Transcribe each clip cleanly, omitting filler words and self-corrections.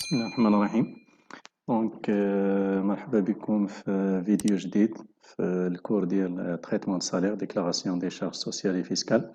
بسم الله الرحمن الرحيم. مرحبا بكم في فيديو جديد في الكور ديال تريتمون سالير ديكلاراسيون دي شارج سوسيال اي فيسكال.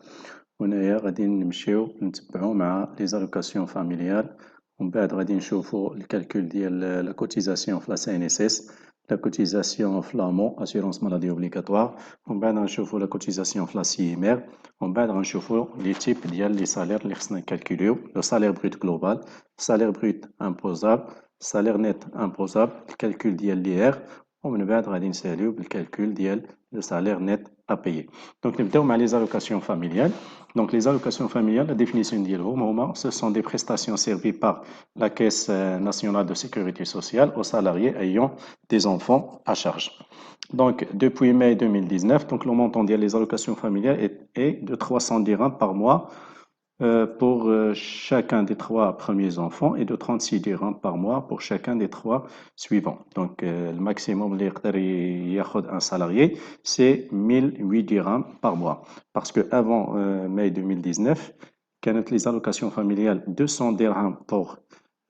هنايا غادي نمشيو نتبعو مع لي زالوكاسيون فاميليال، ومن بعد غادي نشوفو الكالكول ديال لا كوتيزاسيون في لا سي ان اس اس، لا كوتيزاسيون في لامون اسيرونس مالادي اوبليغاتوار، ومن بعد غنشوفو لا كوتيزاسيون في لا سي ام ار، ومن بعد غنشوفو لي تيب ديال لي سالير اللي خصنا نكالكوليو: لو سالير بروت جلوبال، سالير بروت امبوزابل، سالير نت امبوزابل، الكالكول ديال لي ار، ومن بعد غادي نساليو بالكالكول ديال لو سالير نت ا بايي. دونك نبداو مع لي زالوكاسيون فاميليال. Donc, les allocations familiales, la définition d'ILO, ce sont des prestations servies par la Caisse nationale de sécurité sociale aux salariés ayant des enfants à charge. Donc, depuis mai 2019, donc, le montant des allocations familiales est de 300 dirhams par mois pour chacun des 3 premiers enfants et de 36 dirhams par mois pour chacun des 3 suivants. Donc, le maximum un salarié, c'est 1008 dirhams par mois. Parce qu'avant mai 2019, les allocations familiales, 200 dirhams pour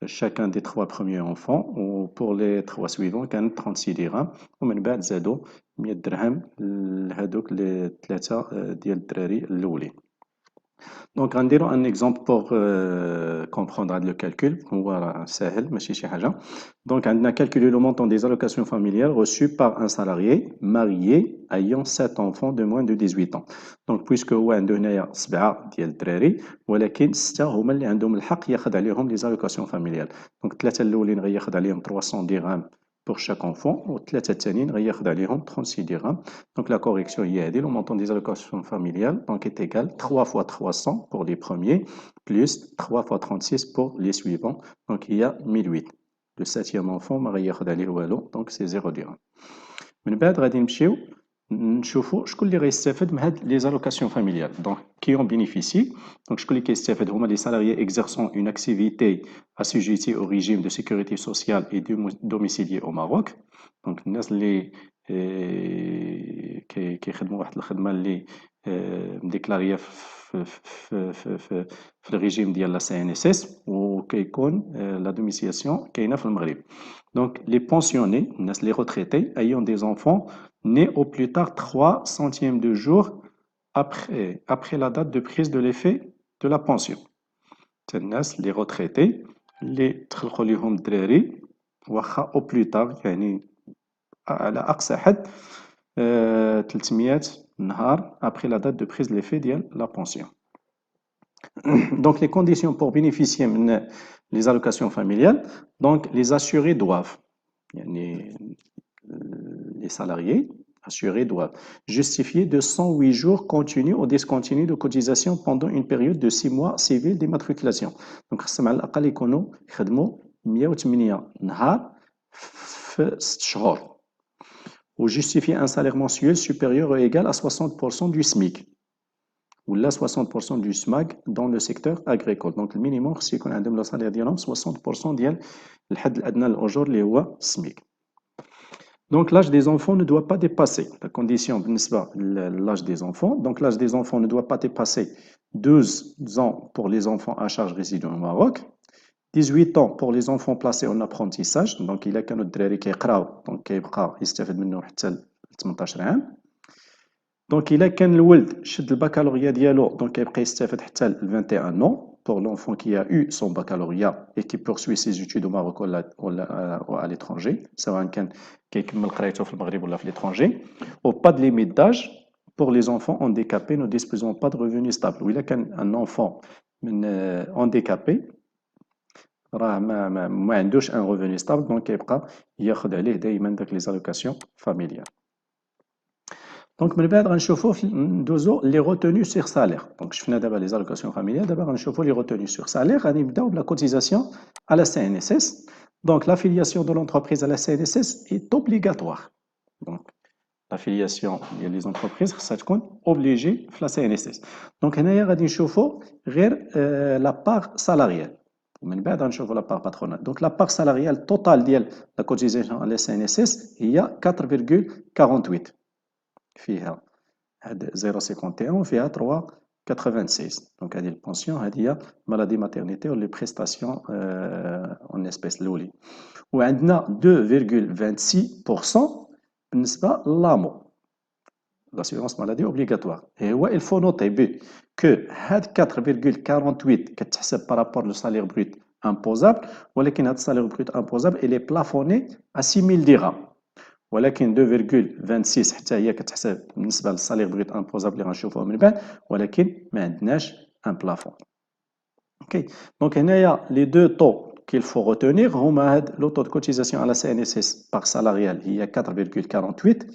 chacun des 3 premiers enfants, ou pour les 3 suivants, 36 dirhams. ومن بعد زادوا 100 درهم لهذوك الثلاثة ديال الدراري الأولين. Donc, on va un exemple pour comprendre le calcul. Voilà, c'est simple. Donc, on a calculé le montant des allocations familiales reçues par un salarié marié ayant 7 enfants de moins de 18 ans. Donc, puisque هو عنده هنايا 7 ديال الدراري، ولكن 6 هما اللي عندهم الحق ياخذ عليهم les allocations familiales. Donc, 3 الأولين غياخذ عليهم 300 dirhams pour chaque enfant, والثلاثة التانيين غياخذ عليهم 36 dirhams. Donc la correction est le montant des allocations familiales donc est égal 3 fois 300 pour les premiers, plus 3 fois 36 pour les suivants. Donc il y a 1008. Le 7e enfant, donc c'est 0 dirham. من بعد غادي نمشيو نشوفوا شكون اللي غيستافد من هاد لي زالوكاسيون فاميليال. دونك كي اون بينيفيسي، دونك شكون اللي كيستافد هما لي سالاريي exerçant une activité assujettie au régime de sécurité sociale et domicilié au Maroc. دونك الناس اللي كيخدموا واحد الخدمه اللي مديكلاريه في الريجيم ديال لا سي ان اس اس، وكيكون لا دوميسياسيون كاينه في المغرب. Donc, les pensionnés, les retraités ayant des enfants nés au plus tard 3 centièmes de jour après la date de prise de l'effet de la pension. Les retraités, les تخلقوا الدراري واخا au plus tard يعني على أقصى حد 300 نهار après la date de prise de l'effet de la pension. Donc, les conditions pour bénéficier des allocations familiales, donc les assurés doivent, les salariés assurés doivent justifier de 108 jours continus ou discontinus de cotisation pendant une période de 6 mois civile d'immatriculation. Donc, خصهم على الأقل يكونوا يخدموا 108 نهار في 6 شهور. Ou justifier un salaire mensuel supérieur ou égal à 60% du SMIC. Ou là 60% du SMAG dans le secteur agricole. Donc le minimum c'est qu'on a le salaire ديالهم 60% ديال الحد الأدنى للأجور اللي هو SMIC. Donc l'âge des enfants ne doit pas dépasser la condition بالنسبة l'âge des enfants. Donc l'âge des enfants ne doit pas dépasser 12 ans pour les enfants à charge résidant au Maroc, 18 ans pour les enfants placés en apprentissage. Donc إلا كانوا الدراري كيقراو دونك كيبقى يستافد منهم حتى ل 18 عام. Donc, il a كان الولد شد البكالوريا ديالو دونك كيبقى يستافد حتى ل 21 ans pour l'enfant qui a eu son baccalauréat et qui poursuit ses études au Maroc ou à l'étranger, سواء كان كيكمل قرايته في المغرب ولا في l'étranger. Au pas de limite d'âge pour les enfants handicapés ne disposant pas de revenus stables. وإلا كان un enfant من handicapé راه ما عندوش un revenu stable دونك كيبقى ياخذ عليه دائما داك les allocations familiales. Donc, من بعد غنشوفوا ندوزو les retenues sur salaire. Donc, شفنا دابا les allocations familiales, دابا غنشوفوا les retenues sur salaire. غادي نبداو بلا cotisation à la CNSS. Donc, l'affiliation de l'entreprise à la CNSS est obligatoire. Donc, l'affiliation des entreprises خصها تكون obligée في la CNSS. Donc, هنايا غادي نشوفوا غير la part salariale. ومن بعد غنشوفوا la part patronale. Donc, la part salariale totale ديال la cotisation à la CNSS هي 4,48. فيها هاد 0.51 وفيها 3 96. Donc, هذه البونسيون هذه maladie maternité ou les prestations en espèces l'ouli. وعندنا 2,26% بالنسبة للامو l'assurance maladie obligatoire. Et ouais, il faut noter que 4,48 كتحسب par rapport au salaire brut imposable, ولكن هذا salaire brut imposable il est plafonné à 6 000 dirhams. ولكن 2,26 حتى هي كتحسب بالنسبه للصالير بروت امبوزابل اللي غنشوفوه من بعد ولكن ما عندناش ان بلافون. اوكي دونك هنايا لي دو طو qu'il faut retenir هما هاد لو طو دو كوتيزاسيون على سي ان اس اس باغ سالاريال هي 4,48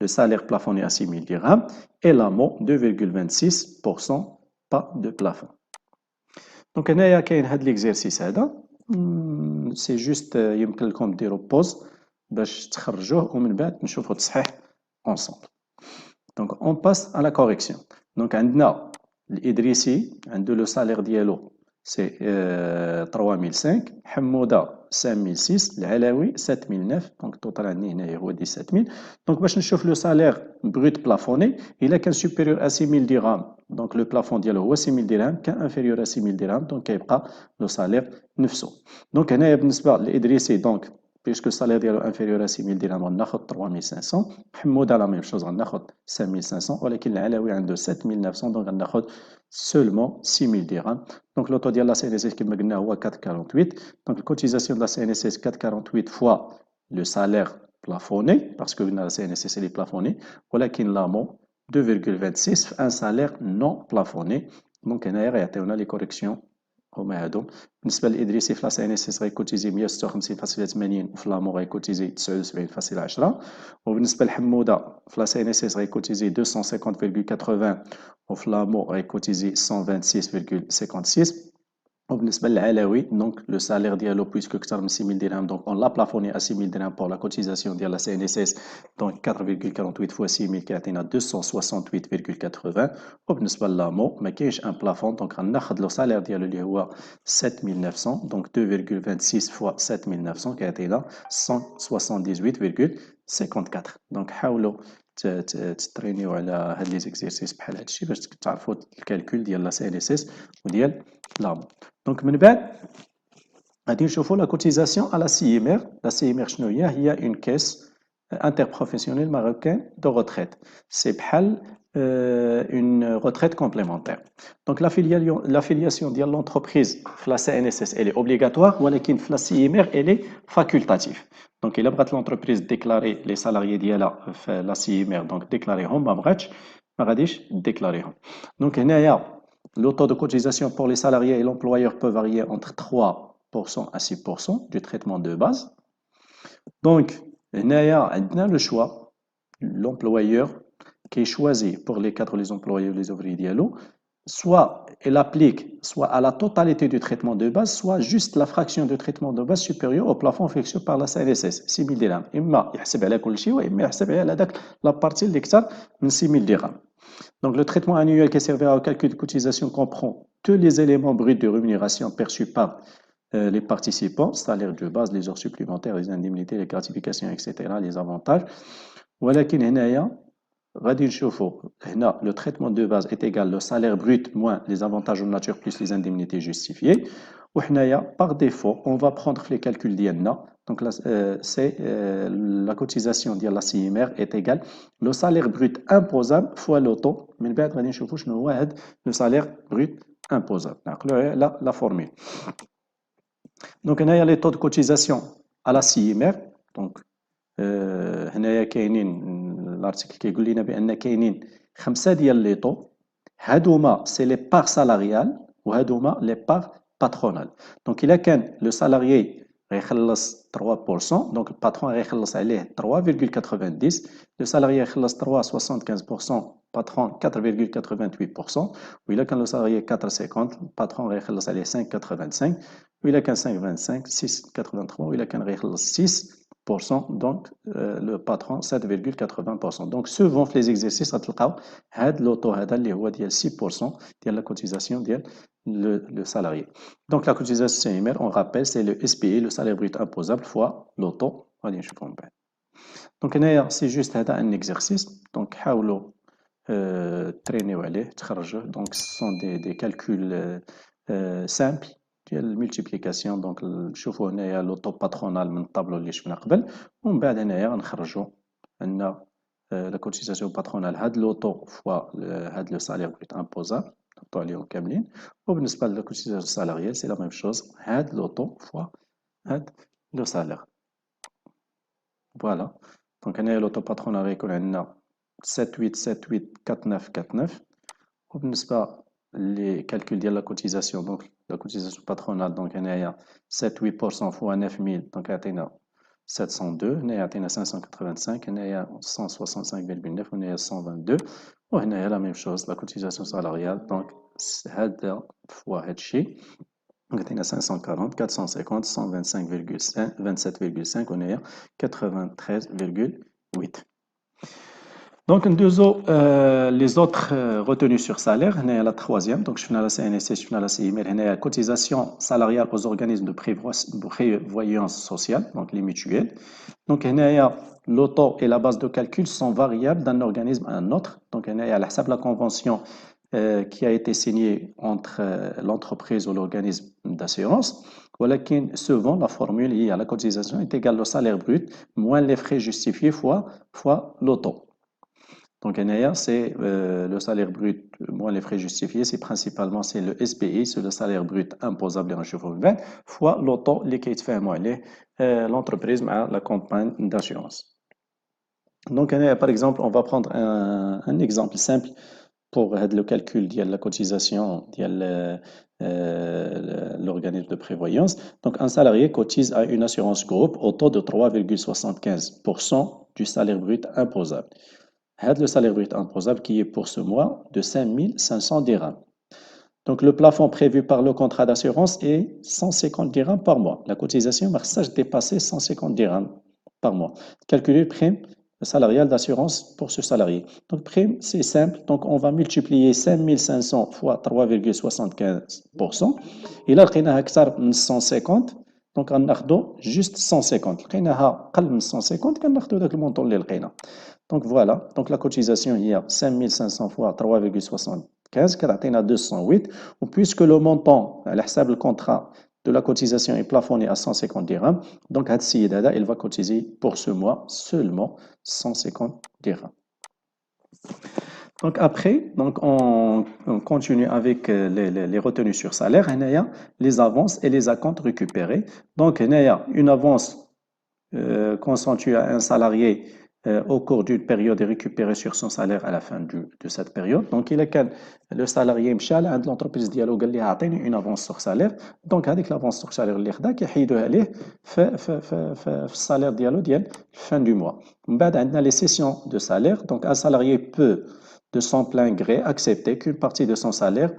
le salaire plafonné à 6 000 dirhams et l'AMO 2,26% pas de plafond. دونك هنايا كاين هاد ليكزيرسيس هذا سي جوست يمكن لكم ديروا بوز باش تخرجوه ومن بعد نشوفوا التصحيح ensemble. Donc on passe à la correction. Donc عندنا الإدريسي عنده لو سالير ديالو سي 3005 حمودة 5006 العلاوي 7009 دونك التوتال عندي هنايا هو 17000 دونك باش نشوف لو سالير بروت بلافوني إلا كان سوبيريور ا 6000 درهم دونك لو بلافون ديالو هو 6000 درهم كان انفيريور ا 6000 درهم دونك كيبقى لو سالير نفسه. دونك هنايا بالنسبة للإدريسي دونك puisque le salaire est inférieur à 6 000 dirhams, on a 3500. Hamouda, la même chose, on a 5500. ولكن العلاوي عنده 7900, donc on a seulement 6 000 dirhams. Donc l'auto de la CNSS كما قلنا هو 448. Donc la cotisation de la CNSS 448 fois le salaire plafonné, parce que la CNSS est plafonnée, ولكن l'AMO 2,26 un salaire non plafonné. Donc on a les corrections هما هادو. بالنسبه للادريسي في لا سي ان اس اس غيكوتيزي 156.80 وفي لامو غيكوتيزي 79.10 وبالنسبه لحموده في لا سي ان اس اس غيكوتيزي 250.80 وفي لامو غيكوتيزي 126.56 وبالنسبه للعلاوي دونك لو سالير ديالو بويسكو كثر من 6000 درهم دونك اون لا بلافوني ا 6000 درهم بور لا كوتيزاسيون ديال لا سي ان اس اس دونك 4,48 فوا 6000 كيعطينا 268.80 وبالنسبه للامو ما كاينش ان بلافون دونك غناخذ لو سالير ديالو اللي هو 7900 دونك 2,26 فوا 7900 كيعطينا 178.54 دونك حاولوا تترينيو على هاد لي زيكزيرسيس بحال هادشي باش تعرفوا الكالكول ديال لا سي ان اس اس وديال لامو. دونك من بعد غادي نشوفوا لا كوتيزاسيون على CIMR. لا CIMR شنو هي؟ هي اون كيس interprofessionnel marocain de retraite. C'est بحال une retraite complémentaire. Donc l'affiliation de l'entreprise في la CNSS elle est obligatoire ولكن في la CIMR elle est facultative. Donc il a بغات l'entreprise déclarer les salariés ديالها في la CIMR donc déclaréهم ما بغاتش ما غاديش déclaréهم. Donc هنايا le taux de cotisation pour les salariés et l'employeur peut varier entre 3% à 6% du traitement de base. Donc, on a le choix. L'employeur qui est choisi pour les cadres, les employés ou les ouvriers dialogue, soit il applique soit à la totalité du traitement de base, soit juste la fraction de traitement de base supérieure au plafond fixé par la CNSS, 6 000 dirhams. إما يحسب على كل شيء وإما يحسب على داك la partie اللي أكثر من 6 000 dirhams. Donc, le traitement annuel qui servira au calcul de cotisation comprend tous les éléments bruts de rémunération perçus par les participants, salaire de base, les heures supplémentaires, les indemnités, les gratifications, etc., les avantages. ولكن هنايا غادي نشوفوا هنا le traitement de base est égal au salaire brut moins les avantages en nature plus les indemnités justifiées. وحنايا par défaut on va prendre les calculs ديالنا. Donc là, c'est la cotisation ديال la CIMR est égale le salaire brut imposable fois le taux. من بعد غادي نشوفوا شنو هو هذا le salaire brut imposable. نعقلوا la formule. Donc هنايا les taux de cotisation à la CIMR. Donc هنايا كاينين الارتيكل كيقول لنا بان كاينين 5 ديال لي طو هادوما سي لي بار سالاريال وهادوما لي بار باترونال. دونك الا كان لو سالاريي غيخلص 3% دونك الباترون غيخلص عليه 3,90 لو سالاريي غيخلص 3,75% باترون 4,88% وإلا كان لو سالاريي 4,50 الباترون غيخلص عليه 5,85 وإلا كان 5,25 6,83 وإلا كان غيخلص 6% donc le patron 7,80%. Donc souvent في les exercices غتلقاو هاد لوطو هذا اللي هو ديال 6% ديال la cotisation ديال le salarié. Donc la cotisation CIMR on rappelle c'est le SPI le salaire brut imposable fois l'auto غادي نشوفو من بعد. Donc هنايا c'est juste هذا un exercice donc حاولوا ترينيو عليه تخرجوه. دونك سون دي كالكول سامبل ديال الملتيبليكاسيون. دونك نشوفوا هنايا لو طو باترونال من الطابلو اللي شفنا قبل، ومن بعد هنايا غنخرجوا عندنا لا كوتيزاسيون باترونال هاد لو طو فوا هاد لو سالير بروت امبوزابل نحطوا عليهم كاملين. وبالنسبه للا كوتيزاسيون سالاريال سي لا ميم شوز، هاد لو طو فوا هاد لو سالير. فوالا. دونك هنايا لو طو باترونال غيكون عندنا 7878 4949. وبالنسبة لي كالكول ديال لا كوتيزاسيون، دونك لا كوتيزاسيون باترونال، دونك هنايا 7 فوا 9000 دونك يعطينا 702. هنا يعطينا 585. هنايا 165,9 وهنايا 122. وهنايا لا ميم شوز لا كوتيزاسيون سالاريال، دونك هذا فوا هادشي دونك يعطينا 540 450 125,5 وهنايا 93,8. Donc, nous avons les autres retenues sur salaire. On a la troisième. Donc, je fais la CNSS, je fais la CIMR. On a la cotisation salariale aux organismes de prévoyance sociale, donc les mutuelles. Donc, on a l'auto et la base de calcul sont variables d'un organisme à un autre. Donc, on a la convention qui a été signée entre l'entreprise ou l'organisme d'assurance. Voilà, souvent, la formule liée à la cotisation est égale au salaire brut moins les frais justifiés fois l'auto. Donc, c'est le salaire brut moins les frais justifiés, c'est principalement le SBI, c'est le salaire brut imposable en chiffre 20, fois l'auto, l'entreprise, la campagne d'assurance. Donc, par exemple, on va prendre un exemple simple pour le calcul de la cotisation de l'organisme de prévoyance. Donc, un salarié cotise à une assurance groupe au taux de 3,75% du salaire brut imposable. Le salaire brut imposable qui est pour ce mois de 5500 dirhams. Donc, le plafond prévu par le contrat d'assurance est 150 dirhams par mois. La cotisation marquage dépassé 150 dirhams par mois. Calculer prime salariale d'assurance pour ce salarié. Donc, prime, c'est simple. Donc, on va multiplier 5500 fois 3,75%. Et là, on a 150. Donc, on a juste 150. On a 150, on a le montant de l'elqina. Donc voilà, donc la cotisation il y a 5500 fois 3,75, qui atteint 208. Ou puisque le montant, à le contrat de la cotisation est plafonné à 150 dirhams, donc il va cotiser pour ce mois seulement 150 dirhams. Donc après, donc on continue avec les retenues sur salaire. Il y a les avances et les acomptes récupérés. Donc il y a une avance consentie à un salarié au cours d'une période et récupérer sur son salaire à la fin de cette période. Donc, il est que le salarié مشى عند l'entreprise ديالو قال لها اعطيني une avance sur salaire. Donc, هذيك l'avance sur salaire اللي خدا كيحيدوها عليه في السالير ديالو ديال fin du mois. من بعد عندنا les sessions de salaire. Donc, un salarié peut de son plein gré accepter qu'une partie de son salaire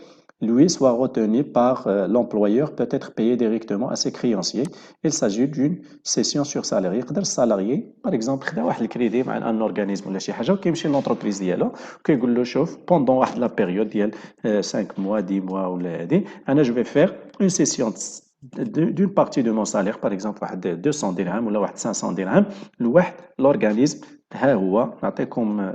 lui soit retenu par l'employeur, peut être payé directement à ses créanciers. Il s'agit d'une cession sur salaire. يقدر السالاريي par exemple خدا واحد الكريدي مع ان اورغانيزم ولا شي حاجه وكيمشي لونتربريز ديالو وكيقول له شوف بوندون واحد لا بيريود ديال 5 mois 10 mois ولا هادي انا جو في فير اون سيسيون d'une partie de mon salaire par exemple واحد 200 درهم ولا واحد 500 درهم لواحد لورغانيزم ها هو نعطيكم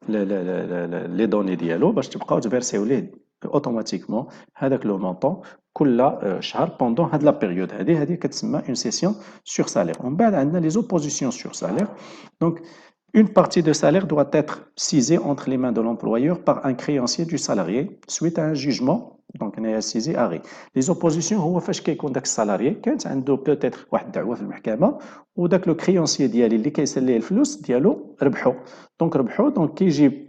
لي دوني ديالو باش تبقاو تفيرسيو ليه اوتوماتيكمون هذاك لو مونطون كل شهر بوندون هاد لا بيريود هذه كتسمى اون سيسيون sur salaire. On a les oppositions sur salaire. Donc, une partie de salaire doit être cisée entre les mains de l'employeur par un créancier du salarié suite à un jugement. Donc, on a cisé arrêt. Les oppositions, هو فاش كيكون داك السالاري كانت عنده peut-être واحد الدعوه في المحكمه وداك لو كريونسي ديالي اللي كيسليه الفلوس ديالو ربحوا دونك كيجيب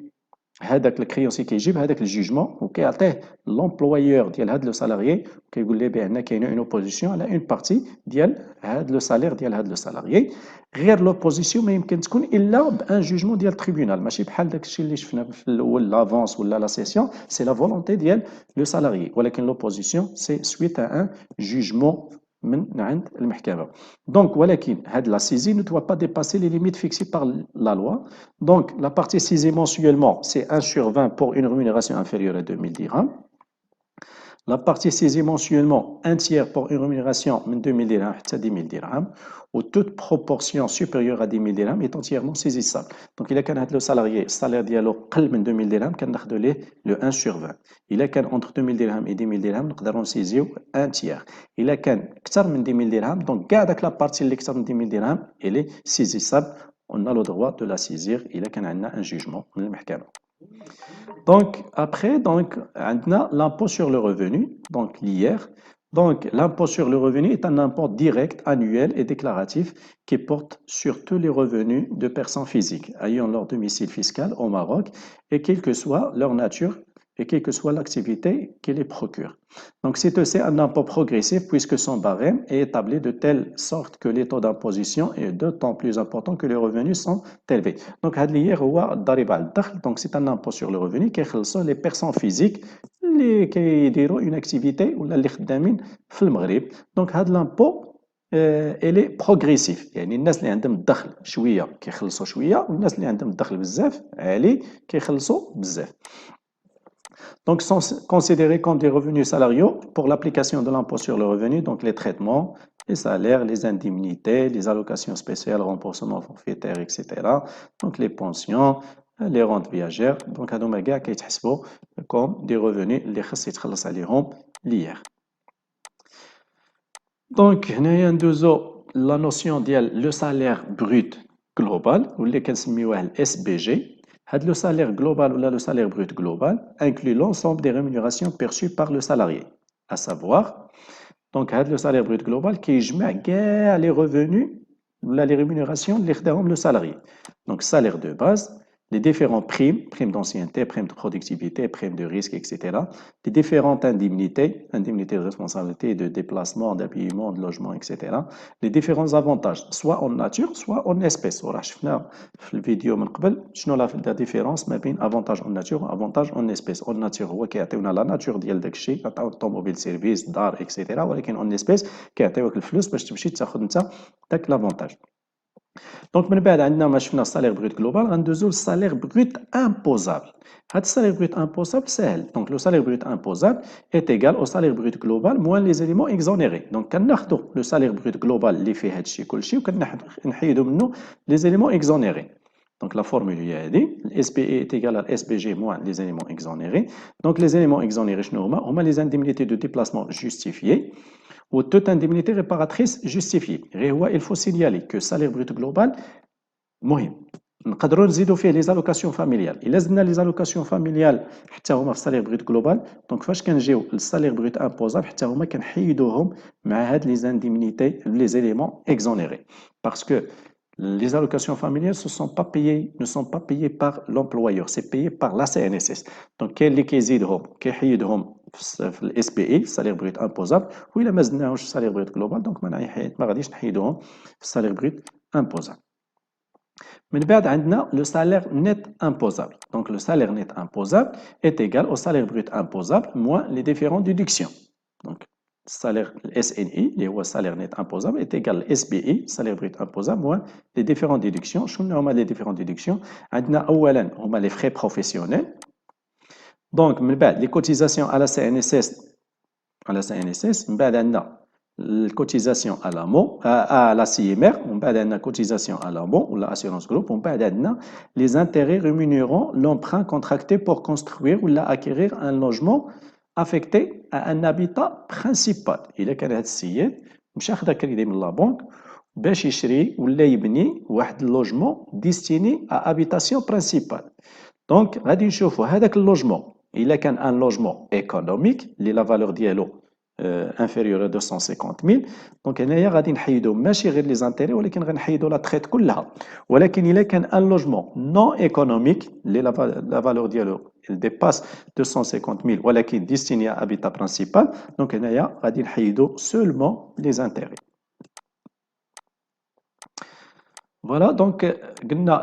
هذاك الكريونسي كيجيب هذاك الجوجمون وكيعطيه لومبلويور ديال هذا لو سالاريي كيقول ليه بان كاينه اون اوبوزيسيون على اون بارتي ديال هذا لو سالير ديال هذا لو سالاريي. غير لوبوزيسيون ما يمكن تكون الا بان جوجمون ديال التريبيونال ماشي بحال داك الشيء اللي شفنا في الاول لافونس ولا لا سيسيون سي لا فولونتي ديال لو سالاريي ولكن لوبوزيسيون سي سويت ا ان جوجمون من عند المحكمة. Donc, ولكن هاد la saisie ne doit pas dépasser les limites fixées par la loi. Donc, la partie saisie mensuellement, c'est 1 sur 20 pour une rémunération inférieure à 2000 dirhams. La partie saisie mensuellement, un tiers pour une rémunération de 2000 dirhams à 10 000 dirhams, ou toute proportion supérieure à 10 000 dirhams est entièrement saisissable. Donc, il a qu'un le salarié, le salaire dialo قل من 2000 dirhams, كان ناخذ ليه le 1 sur 20. Il a qu'un entre 2000 dirhams et 10 000 dirhams, نقدروا نسيزيو un tiers. Il a qu'un أكثر من 10 000 dirhams, donc كاع داك la partie اللي أكثر من 10 000 dirhams, elle est saisissable. On a le droit de la saisir. Il a qu'un un jugement من المحكمة. Donc, après, donc, on a l'impôt sur le revenu, donc l'IR. Donc, l'impôt sur le revenu est un impôt direct, annuel et déclaratif qui porte sur tous les revenus de personnes physiques ayant leur domicile fiscal au Maroc et quelle que soit leur nature et quelle que soit l'activité qui les procure. Donc, c'est aussi un impôt progressif puisque son barème est établi de telle sorte que les taux d'imposition est d'autant plus important que les revenus sont élevés. Donc, donc c'est un impôt sur le revenu qui sont les personnes physiques qui font une activité ou les خدامين في المغرب. Donc, l'impôt elle est progressif. يعني الناس اللي عندهم الدخل شويه كيخلصوا شويه والناس اللي عندهم الدخل بزاف عالي كيخلصوا بزاف. Donc, sont considérés comme des revenus salariaux pour l'application de l'impôt sur le revenu, donc les traitements, les salaires, les indemnités, les allocations spéciales, remboursement forfaitaire, etc. Donc, les pensions, les rentes viagères. Donc, هادوما كاع كيتحسبوا comme des revenus اللي خص يتخلص عليهم l'IR. Donc, هنايا ندوزو la notion ديال le salaire brut global واللي كنسميوه ال SBG. Le salaire global ou le salaire brut global inclut l'ensemble des rémunérations perçues par le salarié, à savoir, donc le salaire brut global qui est les revenus ou les rémunérations de le salarié. Donc, salaire de base, les différentes primes, primes d'ancienneté, primes de productivité, primes de risque, etc. Les différentes indemnités, indemnités de responsabilité, de déplacement, d'habillement, de logement, etc. Les différents avantages, soit en nature, soit en espèces. On a vu dans la vidéo من قبل شنو la différence ما بين avantage en nature et avantage en espèces. En nature هو كيعطيونا la nature ديال داك الشيء، كيعطيو الطوموبيل سيرفيس، دار، etc. ولكن en espèces كيعطيوك الفلوس باش تمشي تاخذ انت داك l'avantage. Donc, من بعد عندنا ما شفنا السالير بروت جلوبال غندوزو للسالير بروت امبوزابل. هاد السالير بروت امبوزابل ساهل. Donc, le salaire brut imposable est égal au salaire brut global moins les éléments exonérés. Donc, كناخدو le salaire brut global اللي فيه هادشي كلشي وكنحيدو منه les éléments exonérés. Donc, la formule هي هادي SPE est égal à SBG moins les éléments exonérés. Donc, les éléments exonérés شنو هما les indemnités de déplacement justifiées ou toute indemnité réparatrice justifiée. Il faut signaler que le salaire brut global مهم. نقدروا نزيدوا فيه les allocations familiales. إلا زدنا les allocations familiales حتى هما في السالير brut global. Donc فاش كنجيو للسالير brut imposable حتى هما كنحيدوهم مع هاد les indemnités, les éléments exonérés. Parce que les allocations familiales ne sont pas payées par l'employeur, c'est payé par la CNSS. Donc, كاين اللي كيزيدهم كيحيدهم في الاس بي اي السالير بروت امبوزابل وإلا ما زدناهمش في السالير بروت جلوبال دونك ما غاديش نحيدوهم في السالير بروت امبوزابل. من بعد عندنا لو سالير نيت امبوزابل. دونك لو سالير نيت امبوزابل est égal au salaire brut imposable moins les différentes déductions. Donc, le salaire SNI, le salaire net imposable, est égal à SBI, salaire brut imposable, moins les différentes déductions. شنو هما les différentes déductions؟ عندنا أولاً هما les frais professionnels. Donc, من بعد les cotisations à la CNSS, من بعد عندنا les cotisations à l'AMO, à la CIMR, من بعد عندنا cotisation à l'AMO ou l'assurance groupe, من بعد عندنا les intérêts rémunérant l'emprunt contracté pour construire ou acquérir un logement affecté à un habitat principal. إلا كان هذا السيد مشى خدا كريدي من لا بنك باش يشري ولا يبني واحد اللوجمون ديستيني à habitation principale. دونك غادي نشوفوا هذاك اللوجمون إلا كان ان لوجمون ايكونوميك اللي لا فالور ديالو inférieur à 250 000. دونك هنايا غادي نحيدو ماشي غير لي زانتيري ولكن غنحيدو لا تريت كلها. ولكن الا كان ان لوجمون نون ايكونوميك اللي لا فالور ديالو ديباس 250 000 ولكن ديستيني à habitat principal, دونك هنايا غادي نحيدو سولمون لي زانتيري. Voilà, donc,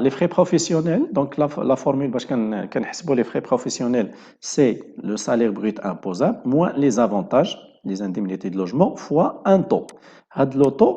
les frais professionnels, donc la formule, parce qu'on les frais professionnels, c'est le salaire brut imposable moins les avantages, les indemnités de logement, fois un taux. Le taux,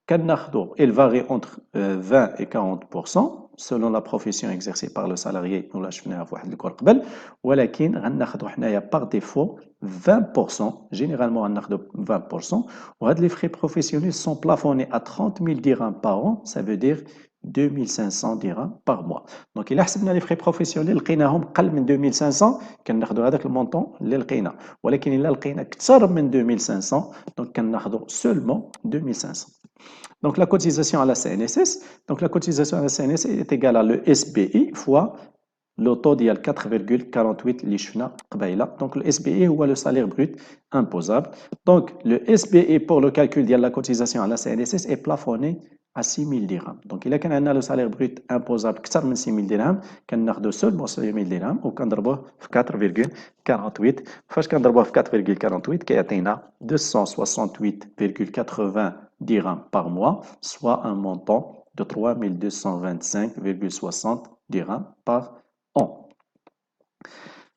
il varie entre 20 et 40% selon la profession exercée par le salarié. Nous l'avons vu dans le قبل, ولكن غناخذوا حنايا par défaut 20%, généralement غناخذوا 20%, وهاد les frais professionnels sont plafonnés à 30 000 dirhams par an, ça veut dire 2500 dirhams par mois. Donc إلا حسبنا les frais professionnels لقيناهم قل من 2500 كناخذوا هذاك المونطون اللي لقينا, ولكن إلا لقينا أكثر من 2500 donc كناخذوا seulement 2500. Donc la cotisation à la CNSS, donc la cotisation à la CNSS est égale à le SBI fois le taux ديال 4,48 اللي شفنا قبيله. Donc le SBI هو le salaire brut imposable. Donc le SBI pour le calcul de la cotisation à la CNSS est plafonné à 6 000 dirhams. Donc il a كان le salaire brut imposable اكثر من 6 000 dirhams كناخذوا seulement 6 000 dirhams وكنضربوه في 4,48. فاش كنضربوه في 4,48 كيعطينا 268,80 dirhams par mois, soit un montant de 3225,60 dirhams par an.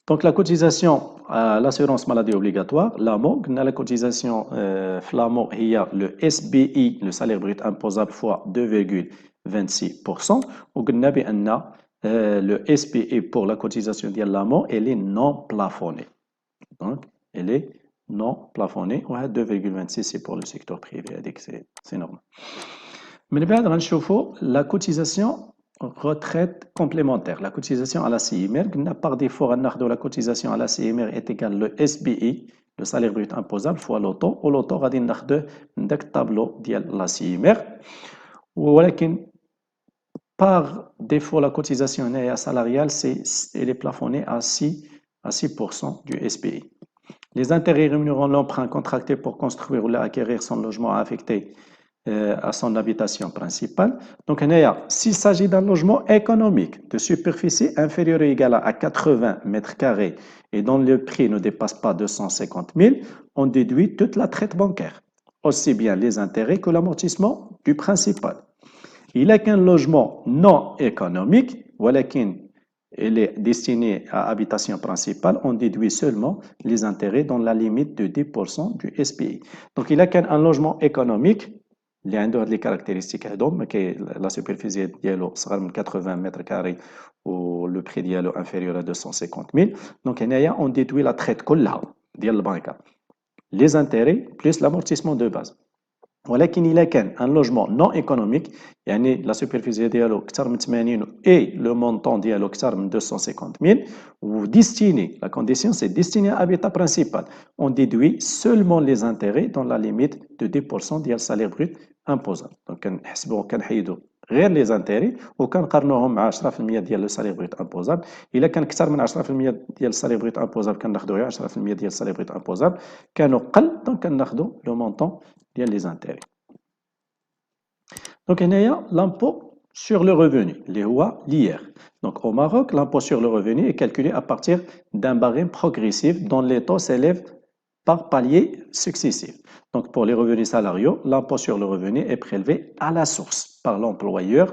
Donc la cotisation à l'assurance maladie obligatoire, l'AMO, la cotisation FLAMO, il y a le SBI, le salaire brut imposable fois 2,26%, ou le SBI pour la cotisation de l'AMO, elle est non plafonnée. Donc, elle est non plafonnée, ou 2,26 c'est pour le secteur privé, c'est normal. Mais la cotisation retraite complémentaire, la cotisation à la CIMR, par défaut, la cotisation à la CIMR est égale le SBI, le salaire brut imposable, fois l'auto, ou l'auto, on va le tableau de la CIMR. ولكن par défaut, la cotisation salariale, elle est plafonnée à 6% du SBI. Les intérêts rémunérant l'emprunt contracté pour construire ou acquérir son logement affecté à son habitation principale. Donc, s'il s'agit d'un logement économique de superficie inférieure ou égale à 80 mètres carrés et dont le prix ne dépasse pas 250 000, on déduit toute la traite bancaire, aussi bien les intérêts que l'amortissement du principal. Il a qu'un logement non économique, il est destiné à habitation principale, on déduit seulement les intérêts dans la limite de 10% du SPI. Donc, il a qu'un logement économique, اللي عنده هاد لي كاركتيرستيك هادو لا سوبرفيسي ديالو صغر من 80 متر كاري و لو بري ديالو انفيريور ا 250 000 دونك هنايا اون ديدوي لا تريت كلها ديال البنكه لي زانتيري بلس لامورتيسمون دو باز. ولكن الا كان ان لوجمون نون ايكونوميك يعني لا سوبرفيسي ديالو اكثر من 80 اي لو مونطون ديالو اكثر من 250 000 و ديستيني لا كونديسيون سي ديستيني ا هابيتا برينسيبال اون ديدوي سولمون لي زانتيري دون لا ليميت دو 10% ديال السالير بروت imposable. Donc, كنحيدوا غير لي زانتيري وكنقارنوهم مع 10% ديال لو سالير بروت امبوزابل. الا كان اكثر من 10% ديال السالير بروت امبوزابل كناخذوا غير 10% ديال السالير بروت امبوزابل. كانوا قل دونك كناخذوا لو مونطون ديال لي زانتيري. دونك هنايا l'impôt sur le revenu اللي هو l'IR. Donc au Maroc, l'impôt sur le revenu est calculé à partir d'un barème progressif dont les taux s'élèvent par paliers successifs. Donc, pour les revenus salariaux, l'impôt sur le revenu est prélevé à la source par l'employeur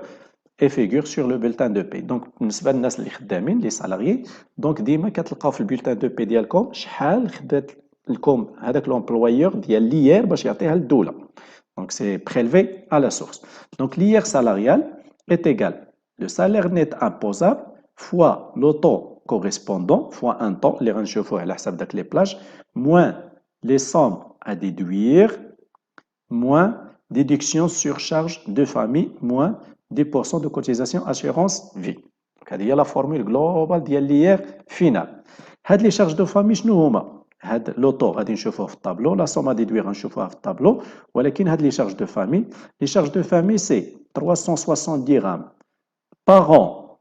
et figure sur le bulletin de paie. Donc, بالنسبة للناس اللي خدامين les salariés, donc ديما كتلقاو في البولتان دو بي ديالكم شحال خدات لكم هذاك l'employeur ديال l'IR باش يعطيها للدولة. Donc, c'est prélevé à la source. Donc, l'IR salarial est égal le salaire net imposable fois le taux correspondant fois un temps اللي غنشوفوه على حساب داك les plages moins les sommes à déduire, moins déduction sur charge de famille, moins 10% de cotisation assurance vie. Donc, هذه هي la formule globale ديال l'IR final. هاد les charges de famille شنو هما؟ هاد لوطو غادي نشوفوه في الطابلو، لا somme à déduire غنشوفوها في الطابلو، ولكن هاد les charges de famille, les charges de famille c'est 360 dirhams par an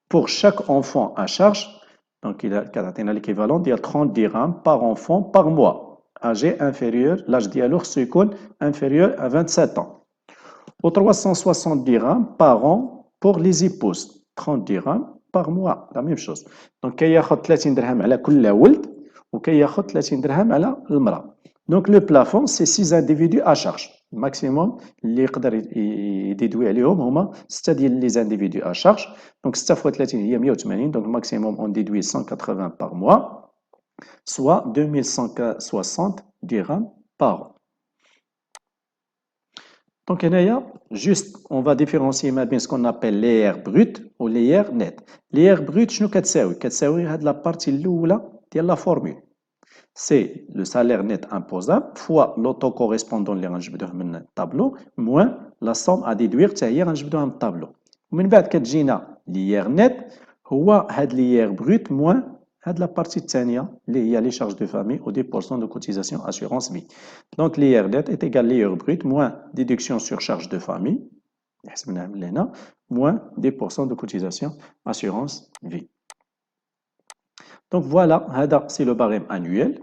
pour chaque enfant à charge. Donc, il a l'équivalent de 30 dirhams par enfant par mois. Âgé inférieur, l'âge dialogue seconde inférieur à 27 ans. Ou 360 dirhams par an pour les épouses. 30 dirhams par mois, la même chose. Donc, il y a 30 dirhams على كل ولد وكياخذ 30 درهم على المرأة. Donc, le plafond, c'est 6 individus à charge. Maximum, اللي يقدر يديدوي عليهم هما 6 ديال les individus à charge. Donc, 6 fois 30 هي 180. Donc, maximum, on déduit 180 par mois. Soit 2160 dirhams par an. Donc, juste, on va différencier ce qu'on appelle l'IR brut ou l'IR net. L'IR brut, je ne la partie de la formule. C'est le salaire net imposable fois l'autocorrespondant اللي غنجبدوه من الطابلو moins la somme à déduire حتى هي غنجبدوها من الطابلو. ومن بعد كتجينا l'IR net هو هاد l'IR brut moins هاد la partie الثانية اللي هي les charges de famille ou 10% de cotisation assurance vie. Donc l'IR net est égal à l'IR brut moins déduction sur charge de famille حسبناها من هنا moins 10% de cotisation assurance vie. Donc voilà, c'est le barème annuel.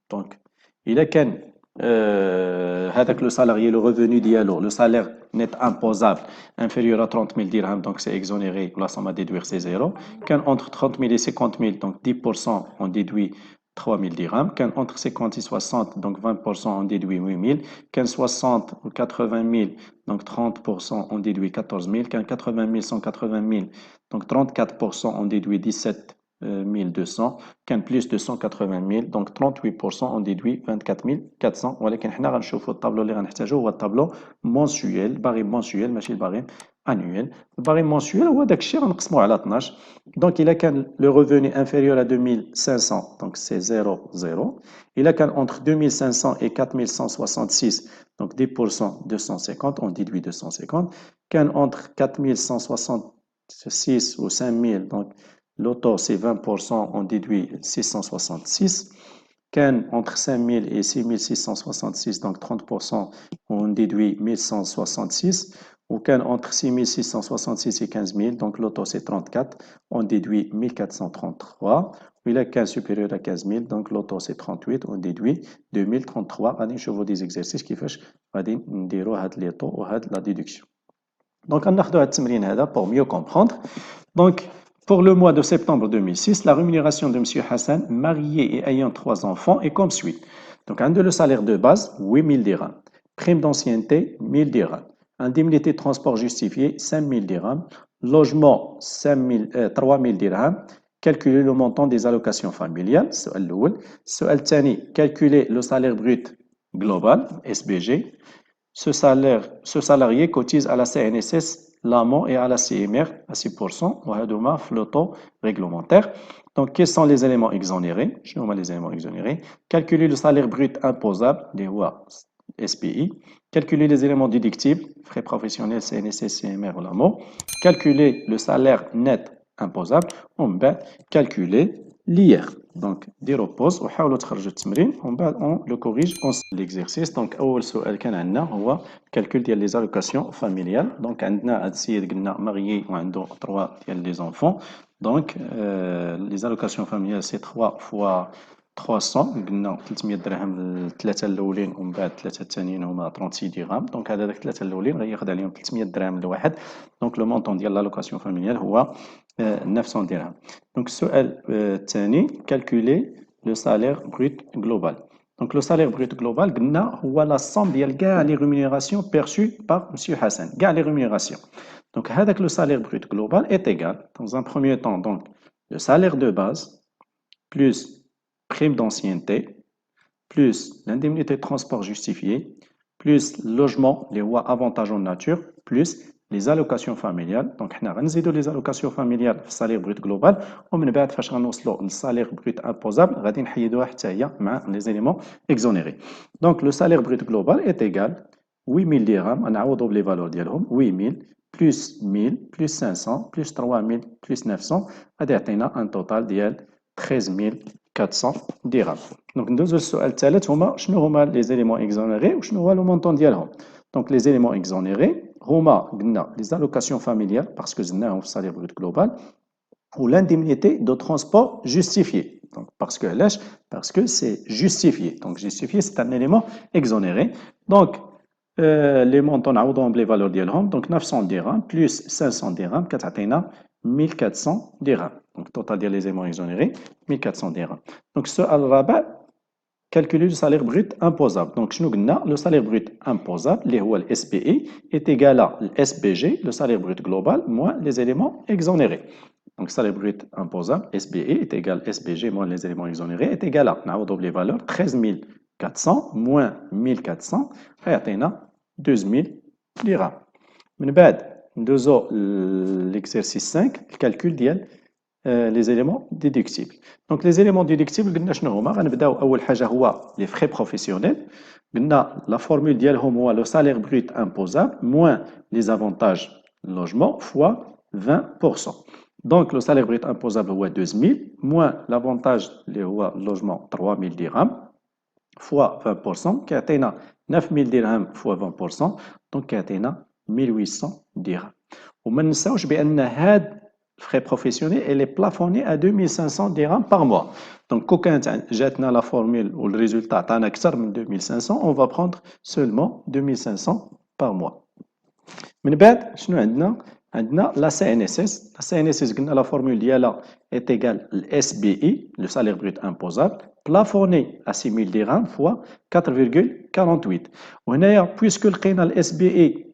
Donc, il a qu'un le salarié, le revenu dialogue, le salaire net imposable inférieur à 30 000 dirhams, donc c'est exonéré, la somme à déduire c'est zéro. Quand entre 30 000 et 50 000, donc 10%, on déduit 3 000 dirhams. Quand entre 50 et 60, donc 20%, on déduit 8 000. Quand 60 ou 80 000, donc 30%, on déduit 14 000. Quand 80 000, 180 000, donc 34%, on déduit 17 1200. Quand plus de 180 000, donc 38%, on déduit 24 400. ولكن حنا غنشوفوا الطابلو اللي غنحتاجو هو الطابلو mensuel, barème mensuel ماشي الباريم annuel. Le barème mensuel هو داك الشيء غنقسموه على 12. Donc il a qu'un le revenu inférieur à 2500, donc c'est 0 0. Il a qu'un entre 2500 et 4166, donc 10%, 250, on déduit 250. Qu'un entre 4166 ou 5000, donc l'auto, c'est 20%, on déduit 666. Qu'un entre 5000 et 6666, donc 30%, on déduit 1166. Ou qu'un entre 6666 et 15 000, donc l'auto, c'est 34, on déduit 1433. Il a qu'un supérieur à 15 000, donc l'auto, c'est 38, on déduit 2033. Allez, je vous des exercices qui font la déduction. Donc, on a pour mieux comprendre. Donc, pour le mois de septembre 2006, la rémunération de M. Hassan, marié et ayant 3 enfants, est comme suit. Donc, le salaire de base, 8 000 dirhams. Prime d'ancienneté, 1 000 dirhams. Indemnité de transport justifiée, 5 000 dirhams. Logement, 3 000 dirhams. Calculer le montant des allocations familiales, السؤال الأول. السؤال الثاني, calculer le salaire brut global, SBG. Ce salarié cotise à la CNSS, l'AMO et à la CMR à 6%, وهذوما في le taux réglementaire. Donc, quels sont les éléments exonérés? Je vais les éléments exonérés. Calculer le salaire brut imposable, des SPI. Calculer les éléments déductibles, frais professionnels, CNSS, CMR ou l'AMO. Calculer le salaire net imposable. On va calculer l'IR. Donc, ديروا بوز وحاولوا تخرجوا التمرين ومن بعد on le corrige l'exercice. Donc, أول سؤال كان عندنا هو calcul ديال les allocations familiales. Donc, عندنا هاد السيد قلنا marié وعنده 3 ديال les enfants. Donc, les allocations familiales c'est 3 fois 300 قلنا 300 درهم الثلاثه الاولين ومن بعد الثلاثه الثانيين هما 36 درهم. دونك هذا داك الثلاثه الاولين غياخذ عليهم 300 درهم لواحد. دونك لو مونطون ديال l'allocation familiale هو 900 dirhams. Donc, السؤال الثاني calculer le salaire brut global. Donc, le salaire brut global قلنا هو la somme ديال كاع les rémunérations perçues par M. Hassan. كاع les rémunérations. Donc, هذاك le salaire brut global est égal, dans un premier temps, donc, le salaire de base plus prime d'ancienneté, plus l'indemnité de transport justifiée, plus logement, les avantages en nature, plus les allocations familiales. Donc, nous allons les allocations familiales في salaire brut global ومن بعد فاش غنوصلوا للسالير brut imposable غادي نحيدوها حتى هي مع les éléments exonérés. Donc, le salaire brut global est égal 8 000 dirhams, نعوضوا بلي فالور ديالهم 8 000 plus 1000 plus 500 plus 3000 plus 900 غادي يعطينا un total ديال 13 400 dirhams. Donc, ندوزو للسؤال الثالث هما شنو هما les éléments exonérés وشنو هو le montant ديالهم. Donc, les éléments exonérés هما قلنا les allocations familiales parce que زدناهم في السالير brut global ou l'indemnité de transport justifiée. Donc, parce que c'est justifié. Donc, justifié, c'est un élément exonéré. Donc, les montants نعوضوهم بلي valeurs ديالهم. Donc, 900 dirhams plus 500 dirhams كتعطينا 1400 dirhams. Donc, total ديال les éléments exonérés 1400 dirhams. Donc, السؤال الرابع calculer le salaire brut imposable. Donc, شنو قلنا le salaire brut imposable اللي هو ال SPI est égal à le SBG, le salaire brut global, moins les éléments exonérés. Donc, salaire brut imposable, SBI est égal à SBG moins les éléments exonérés est égal à, نعوضوا بلي valeurs 13 400 moins 1400 غيعطينا 12 dirhams. من بعد ندوزو l'exercice 5 الكالكول ديال les éléments déductibles. Donc les éléments déductibles قلنا شنو هما غنبداو اول حاجه هو les frais professionnels. قلنا la formule ديالهم هو le salaire brut imposable moins les avantages logement fois 20%. Donc le salaire brut imposable هو 2000 moins l'avantage اللي هو logement 3000 dirhams fois 20% كيعطينا 9000 درهم fois 20%. donc كيعطينا 1800 dirhams. وما ننساوش بان هاد frais professionnels elle est plafonnée à 2500 dirhams par mois. Donc كون كانت جاتنا لا فورمول والريزولتا عطانا اكثر من 2500 on va prendre seulement 2500 par mois. من بعد شنو عندنا؟ عندنا لا CNSS. لا CNSS قلنا لا فورمول ديالها est égale SBI le salaire brut imposable plafonné à 6000 dirhams fois 4,48. وهنايا puisque لقينا ال SBI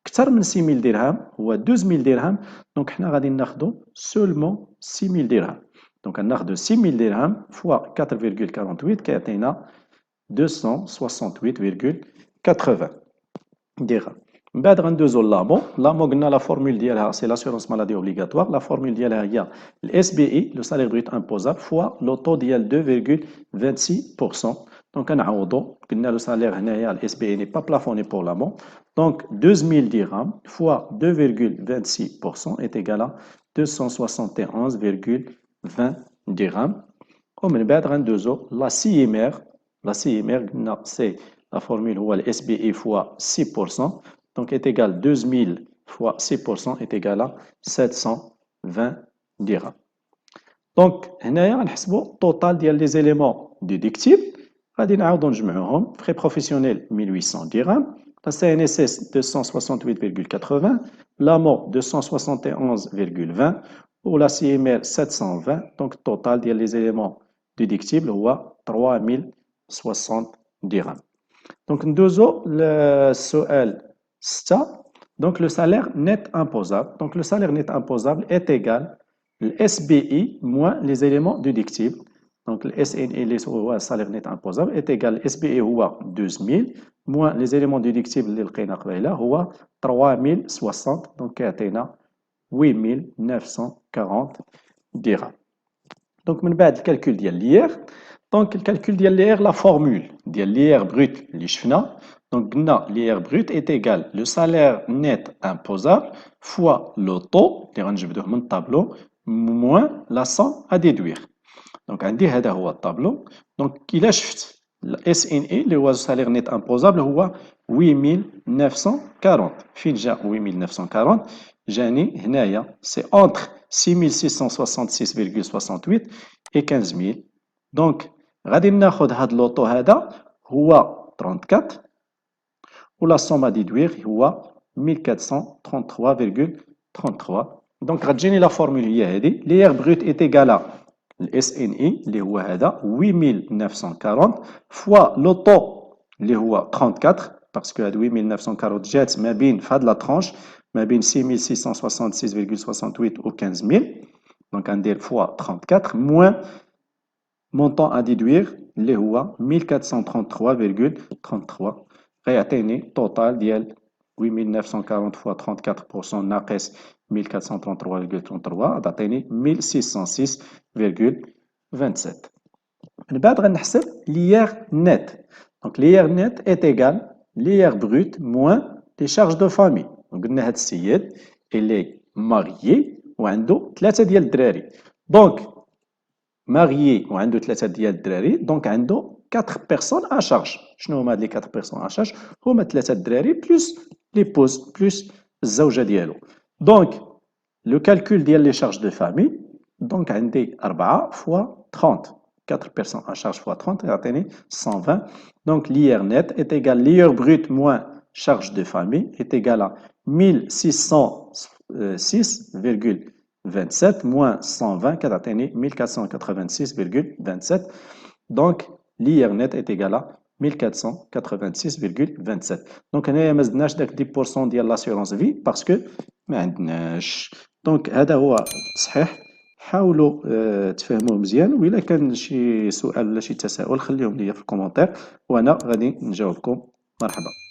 أكثر من 6000 درهم هو 12000 درهم دونك حنا غادي ناخذو seulement 6000 درهم. دونك غناخذو 6000 درهم fois 4,48 كيعطينا 268,80 درهم. من بعد غندوزو لامو. لامو قلنا لا فورمول ديالها سي لاسيورونس مالادي اوبليغاتوار. لا فورمول ديالها هي الاس بي اي لو سالير بروت امبوزابل فوا لو طو ديال 2,26%. دونك كنعوضو قلنا لو سالير هنايا الاس بي اي ني با بلافوني بور لامو. دونك 12000 درهم فوا 2,26% est égal à 271,20 درهم. ومن بعد غندوزو لا سي ام ار. لا سي ام ار قلنا سي la formule هو الاس بي اي fois 6%. Donc est égal 2000 fois 6% est égal à 720 dirhams. Donc هنايا غنحسبوا التوتال ديال لي زيليمون ديديكتيبل. غادي نعاودو نجمعوهم. frais professionnels 1800 dirhams, la CNSS 268,80, l'AMO 271,20 ou la CMR 720. Donc total ديال لي زيليمون ديديكتيبل هو 3060 dirhams. Donc ندوزو للسؤال 6. Donc le salaire net imposable. Donc le salaire net imposable est égal le SBI moins les éléments déductibles. Donc le SNI le salaire net imposable est égal le SBI هو 12000 moins les éléments déductibles اللي لقينا قبيله هو 3060. donc كيعطينا 8940 dirhams. Donc من بعد الكالكول ديال l'IR. Donc الكالكول ديال l'IR la formule ديال l'IR brut اللي شفنا. Donc l'IR brut est égal le salaire net imposable fois le taux اللي غنجبدوه من الطابلو moins la somme à déduire. Donc عندي هذا هو الطابلو. Donc إلا شفت الاس ان اي اللي هو السالير نيت امبوزابل هو 8940. فين جا 8940؟ جاني هنايا سي اونتر 6666,68 et 15000. دونك غادي ناخذ هاد لوطو هذا هو 34 ولا سوم ا ديدوير هو 1433,33. دونك غتجيني لا فورمول هي هذه لير بروت ايت ايكالا الاس ان اي اللي هو هذا 8940 فوا لو طو اللي هو 34 باسكو هاد 8940 جات ما بين في هاد لا ترونش ما بين 6666,68 و 15000. دونك غندير فوا 34 موان مونطون ا ديدوير اللي هو 1433,33 غيعطيني توتال ديال 8940 فوا 34% ناقص 1433,33 تعطيني 1606,27. من بعد غنحسب l'IR net. Donc l'IR net est égal l'IR brut moins les charges de famille. قلنا هاد السيد اللي ماريي وعنده 3 ديال الدراري. دونك ماريي وعنده 3 ديال الدراري دونك عنده 4 بيرسون ا شارج. شنو هما هاد لي 4 بيرسون ا شارج؟ هما 3 الدراري بلس لي بوز بلس الزوجه ديالو. دونك لو كالكول ديال لي شارج دو فامي دونك عندي 4 فوا 30. 4 personnes à charge fois 30 يعطيني 120. Donc l'IR net est égal l'IR brut moins charge de famille est égal à 1606,27 moins 120 كتعطيني 1486,27. Donc l'IR net est égal à 1486,27. Donc هنايا ما زدناش داك 10% ديال لاسيورونس في باسكو ما عندناش. دونك هذا هو صحيح. حاولوا تفهموه مزيان وإلا كان شي سؤال ولا شي تساؤل خليهم ليا في الكومونتير وانا غادي نجاوبكم. مرحبا.